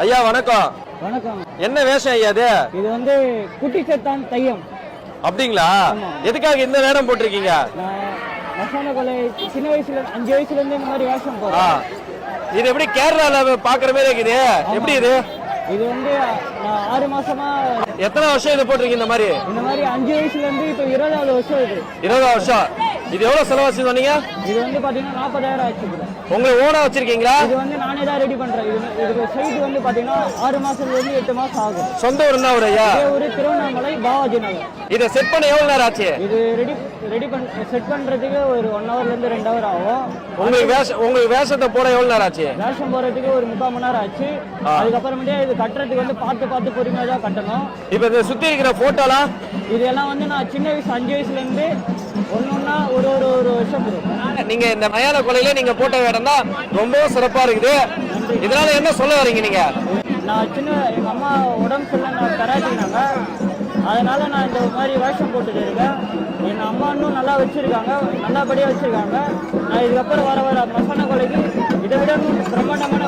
ஐயா வணக்கம். வணக்கம். என்ன வேஷம் ஐயா இது? இது வந்து குட்டி சத்தான் தையம். அப்படிங்களா? எதுக்காக இந்த வேடம் போட்டிருக்கீங்க? மசாலா கொலை சின்ன வயசுல 5 வயசுல இருந்து இந்த மாதிரி வேஷம் போடுறேன். இது எப்படி கேரளால பாக்குற மாதிரி இருக்குது? எப்படி இது? இது வந்து நான் 6 மாசமா. எத்தனை வருஷம் இது போட்டிருக்கீங்க இந்த மாதிரி? இந்த மாதிரி 5 வயசுல இருந்து இப்ப 20வது வருஷம் இது. 20 வருஷம். இது எவ்வளவு செலவாச்சு சொன்னீங்க? இது வந்து பாத்தீங்கன்னா 40,000 ஆச்சு. உங்களுக்கு ஓனா வச்சிருக்கீங்களா? இது வந்து நானே தான் ரெடி பண்றேன். இது சைட் வந்து பாத்தீங்கன்னா 6 மாசத்துல இருந்து 8 மாசம் ஆகும். சொந்த ஊர் என்ன ஊர் ஐயா? ஒரு திருவண்ணாமலை பாவாஜி நகர். இதை செட் பண்ண எவ்வளவு நேரம் ஆச்சு? இது ரெடி செட் பண்றதுக்கு ஒரு 1 ஹவர்ல இருந்து 2 ஹவர் ஆகும். உங்களுக்கு வேஷத்தை போட எவ்வளவு நேரம் ஆச்சு? வேஷம் போறதுக்கு ஒரு 3/4 மணி நேரம் ஆச்சு. அதுக்கப்புறமேட்டே இது கட்டுறதுக்கு வந்து பார்த்து பொறுமையா தான் கட்டணும். இப்ப இதை சுத்தி இருக்கிற போட்டோலாம் இதெல்லாம் வந்து நான் சின்ன வயசு 5 வயசுல இருந்து ஒன்னொன்னா ஒரு வருஷம் போடுவேன். நீங்க இந்த மயான கொலையில நீங்க போட்ட வேடம் தான் ரொம்ப சிறப்பா இருக்குது. இதனால என்ன சொல்ல வரீங்க நீங்க? நான் எங்க அம்மா உடம்பு சரியில்லை, நான் கராட்டினாங்க. அதனால நான் இந்த மாதிரி வேஷம் போட்டுட்டு இருக்கேன். எங்க அம்மா இன்னும் நல்லா வச்சிருக்காங்க, நல்லபடியா வச்சிருக்காங்க. நான் இதுக்கப்புறம் வர மசாலா கொலைக்கு இதை விட பிரம்மாண்டமான